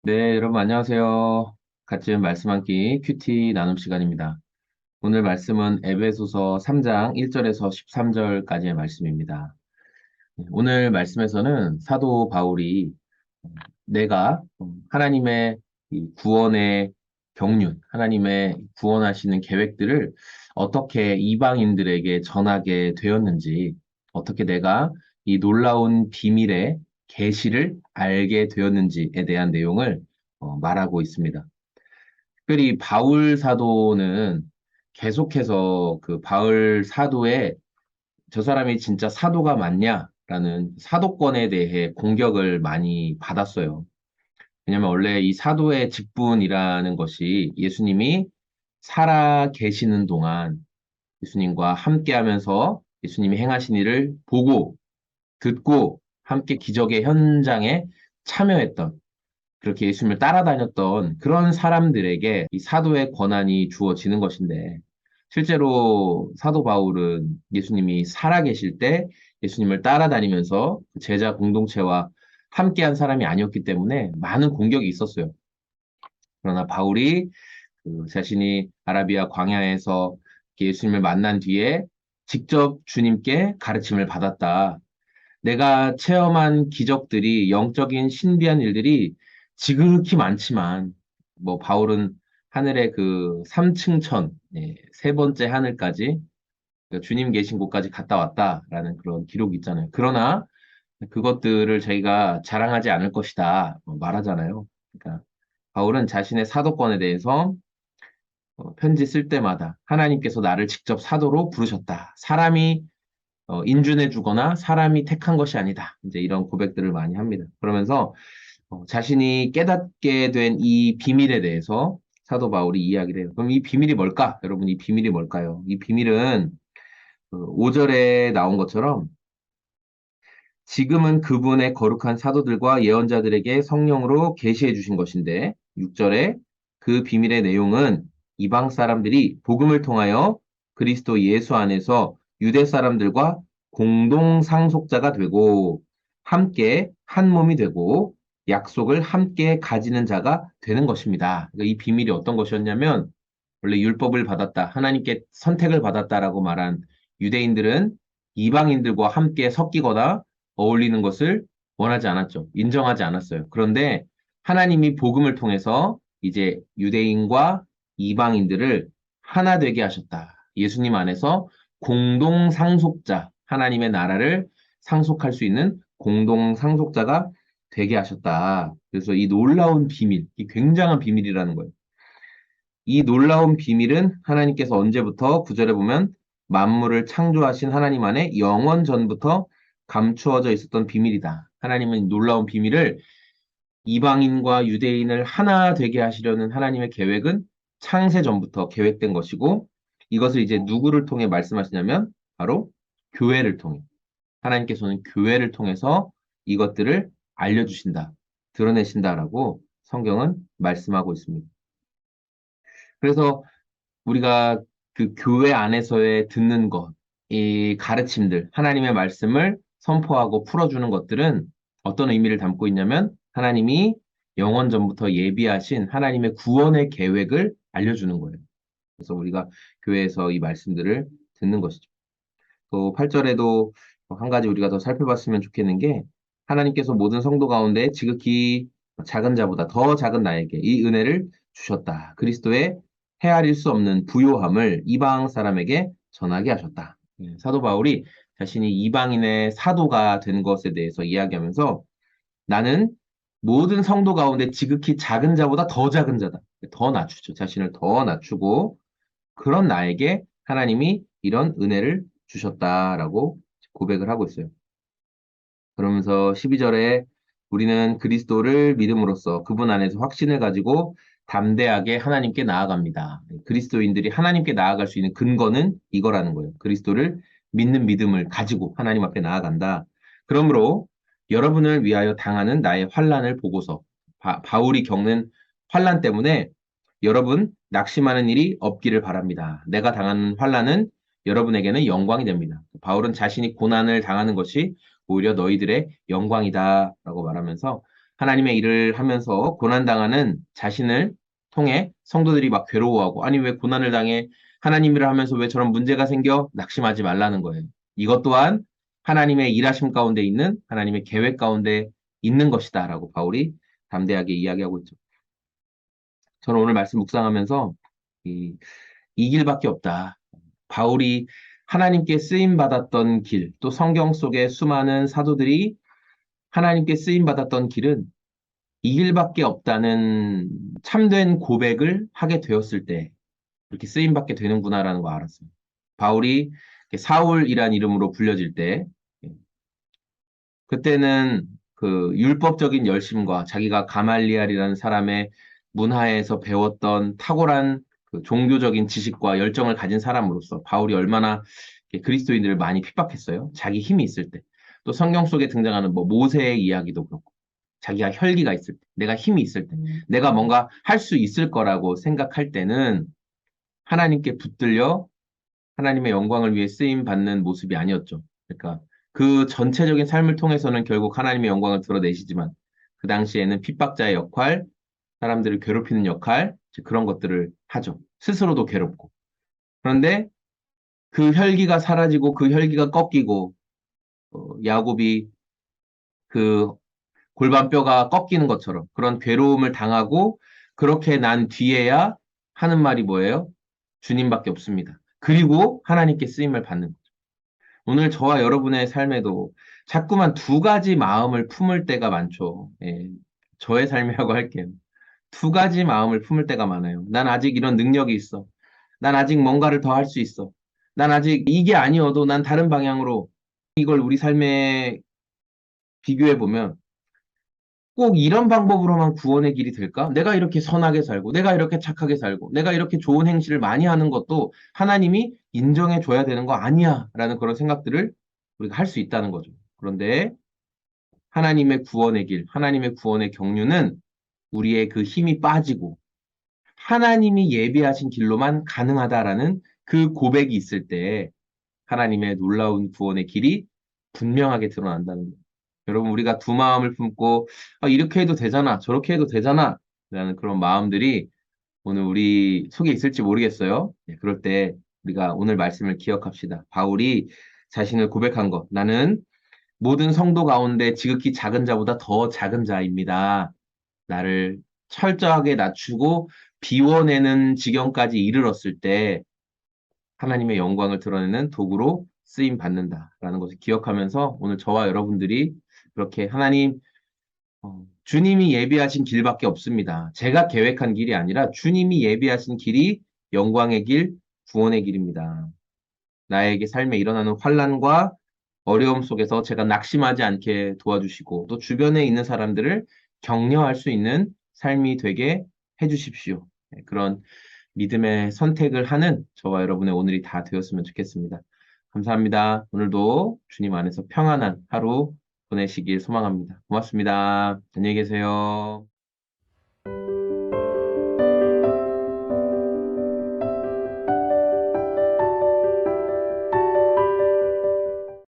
네, 여러분 안녕하세요. 같이 말씀 함기 큐티 나눔 시간입니다. 오늘 말씀은 에베소서 3장 1절에서 13절까지의 말씀입니다. 오늘 말씀에서는 사도 바울이 내가 하나님의 이 구원의 경륜, 하나님의 구원하시는 계획들을 어떻게 이방인들에게 전하게 되었는지, 어떻게 내가 이 놀라운 비밀의 계시를 알게 되었는지에 대한 내용을 말하고 있습니다. 특별히 바울 사도는 계속해서 그 바울 사도의 저 사람이 진짜 사도가 맞냐라는 사도권에 대해 공격을 많이 받았어요. 왜냐면 원래 이 사도의 직분이라는 것이 예수님이 살아 계시는 동안 예수님과 함께 하면서 예수님이 행하신 일을 보고 듣고 함께 기적의 현장에 참여했던 그렇게 예수님을 따라다녔던 그런 사람들에게 이 사도의 권한이 주어지는 것인데 실제로 사도 바울은 예수님이 살아계실 때 예수님을 따라다니면서 그 제자 공동체와 함께한 사람이 아니었기 때문에 많은 공격이 있었어요. 그러나 바울이 그 자신이 아라비아 광야에서 예수님을 만난 뒤에 직접 주님께 가르침을 받았다. 내가 체험한 기적들이 영적인 신비한 일들이 지극히 많지만 뭐 바울은 하늘의 그 3층 천, 세 번째 하늘까지 그러니까 주님 계신 곳까지 갔다 왔다라는 그런 기록이 있잖아요. 그러나 그것들을 저희가 자랑하지 않을 것이다 말하잖아요. 그러니까 바울은 자신의 사도권에 대해서 편지 쓸 때마다 하나님께서 나를 직접 사도로 부르셨다. 사람이 인준해 주거나 사람이 택한 것이 아니다. 이제 이런 고백들을 많이 합니다. 그러면서 자신이 깨닫게 된 이 비밀에 대해서 사도 바울이 이야기를 해요. 그럼 이 비밀이 뭘까? 여러분, 이 비밀이 뭘까요? 이 비밀은 5절에 나온 것처럼 지금은 그분의 거룩한 사도들과 예언자들에게 성령으로 계시해 주신 것인데 6절에 그 비밀의 내용은 이방 사람들이 복음을 통하여 그리스도 예수 안에서 유대 사람들과 공동 상속자가 되고 함께 한 몸이 되고 약속을 함께 가지는 자가 되는 것입니다. 그러니까 이 비밀이 어떤 것이었냐면 원래 율법을 받았다, 하나님께 선택을 받았다라고 말한 유대인들은 이방인들과 함께 섞이거나 어울리는 것을 원하지 않았죠. 인정하지 않았어요. 그런데 하나님이 복음을 통해서 이제 유대인과 이방인들을 하나 되게 하셨다. 예수님 안에서 공동 상속자, 하나님의 나라를 상속할 수 있는 공동 상속자가 되게 하셨다. 그래서 이 놀라운 비밀, 이 굉장한 비밀이라는 거예요. 이 놀라운 비밀은 하나님께서 언제부터 구절에 보면 만물을 창조하신 하나님 안에 영원 전부터 감추어져 있었던 비밀이다. 하나님은 놀라운 비밀을 이방인과 유대인을 하나 되게 하시려는 하나님의 계획은 창세 전부터 계획된 것이고 이것을 이제 누구를 통해 말씀하시냐면 바로 교회를 통해 하나님께서는 교회를 통해서 이것들을 알려주신다, 드러내신다라고 성경은 말씀하고 있습니다. 그래서 우리가 그 교회 안에서의 듣는 것, 이 가르침들, 하나님의 말씀을 선포하고 풀어주는 것들은 어떤 의미를 담고 있냐면 하나님이 영원 전부터 예비하신 하나님의 구원의 계획을 알려주는 거예요. 그래서 우리가 교회에서 이 말씀들을 듣는 것이죠. 또 8절에도 한 가지 우리가 더 살펴봤으면 좋겠는 게 하나님께서 모든 성도 가운데 지극히 작은 자보다 더 작은 나에게 이 은혜를 주셨다. 그리스도의 헤아릴 수 없는 부요함을 이방 사람에게 전하게 하셨다. 사도 바울이 자신이 이방인의 사도가 된 것에 대해서 이야기하면서 나는 모든 성도 가운데 지극히 작은 자보다 더 작은 자다. 더 낮추죠. 자신을 더 낮추고 그런 나에게 하나님이 이런 은혜를 주셨다라고 고백을 하고 있어요. 그러면서 12절에 우리는 그리스도를 믿음으로써 그분 안에서 확신을 가지고 담대하게 하나님께 나아갑니다. 그리스도인들이 하나님께 나아갈 수 있는 근거는 이거라는 거예요. 그리스도를 믿는 믿음을 가지고 하나님 앞에 나아간다. 그러므로 여러분을 위하여 당하는 나의 환난을 보고서 바울이 겪는 환난 때문에 여러분 낙심하는 일이 없기를 바랍니다. 내가 당하는 환난은 여러분에게는 영광이 됩니다. 바울은 자신이 고난을 당하는 것이 오히려 너희들의 영광이다라고 말하면서 하나님의 일을 하면서 고난당하는 자신을 통해 성도들이 막 괴로워하고, 아니, 왜 고난을 당해? 하나님 일을 하면서 왜 저런 문제가 생겨? 낙심하지 말라는 거예요. 이것 또한 하나님의 일하심 가운데 있는 하나님의 계획 가운데 있는 것이다. 라고 바울이 담대하게 이야기하고 있죠. 저는 오늘 말씀 묵상하면서 이 길밖에 없다. 바울이 하나님께 쓰임 받았던 길, 또 성경 속의 수많은 사도들이 하나님께 쓰임 받았던 길은 이 길밖에 없다는 참된 고백을 하게 되었을 때 이렇게 쓰임 받게 되는구나라는 거 알았어요. 바울이 사울이란 이름으로 불려질 때 그때는 그 율법적인 열심과 자기가 가말리알이라는 사람의 문화에서 배웠던 탁월한 그 종교적인 지식과 열정을 가진 사람으로서 바울이 얼마나 그리스도인들을 많이 핍박했어요. 자기 힘이 있을 때. 또 성경 속에 등장하는 뭐 모세의 이야기도 그렇고 자기가 혈기가 있을 때, 내가 힘이 있을 때, 내가 뭔가 할 수 있을 거라고 생각할 때는 하나님께 붙들려 하나님의 영광을 위해 쓰임 받는 모습이 아니었죠. 그러니까 그 전체적인 삶을 통해서는 결국 하나님의 영광을 드러내시지만 그 당시에는 핍박자의 역할, 사람들을 괴롭히는 역할, 그런 것들을 하죠. 스스로도 괴롭고. 그런데 그 혈기가 사라지고 그 혈기가 꺾이고 야곱이 그 골반뼈가 꺾이는 것처럼 그런 괴로움을 당하고 그렇게 난 뒤에야 하는 말이 뭐예요? 주님밖에 없습니다. 그리고 하나님께 쓰임을 받는 거죠. 오늘 저와 여러분의 삶에도 자꾸만 두 가지 마음을 품을 때가 많죠. 예, 저의 삶이라고 할게요. 두 가지 마음을 품을 때가 많아요. 난 아직 이런 능력이 있어. 난 아직 뭔가를 더 할 수 있어. 난 아직 이게 아니어도 난 다른 방향으로 이걸 우리 삶에 비교해 보면 꼭 이런 방법으로만 구원의 길이 될까? 내가 이렇게 선하게 살고, 내가 이렇게 착하게 살고, 내가 이렇게 좋은 행실을 많이 하는 것도 하나님이 인정해 줘야 되는 거 아니야. 라는 그런 생각들을 우리가 할 수 있다는 거죠. 그런데 하나님의 구원의 길, 하나님의 구원의 경륜은 우리의 그 힘이 빠지고 하나님이 예비하신 길로만 가능하다라는 그 고백이 있을 때 하나님의 놀라운 구원의 길이 분명하게 드러난다는 거예요. 여러분, 우리가 두 마음을 품고, 아, 이렇게 해도 되잖아, 저렇게 해도 되잖아, 라는 그런 마음들이 오늘 우리 속에 있을지 모르겠어요. 네, 그럴 때 우리가 오늘 말씀을 기억합시다. 바울이 자신을 고백한 것, 나는 모든 성도 가운데 지극히 작은 자보다 더 작은 자입니다. 나를 철저하게 낮추고 비워내는 지경까지 이르렀을 때 하나님의 영광을 드러내는 도구로 쓰임 받는다라는 것을 기억하면서 오늘 저와 여러분들이 그렇게 하나님, 주님이 예비하신 길밖에 없습니다. 제가 계획한 길이 아니라 주님이 예비하신 길이 영광의 길, 구원의 길입니다. 나에게 삶에 일어나는 환난과 어려움 속에서 제가 낙심하지 않게 도와주시고 또 주변에 있는 사람들을 격려할 수 있는 삶이 되게 해주십시오. 네, 그런 믿음의 선택을 하는 저와 여러분의 오늘이 다 되었으면 좋겠습니다. 감사합니다. 오늘도 주님 안에서 평안한 하루 보내시길 소망합니다. 고맙습니다. 안녕히 계세요.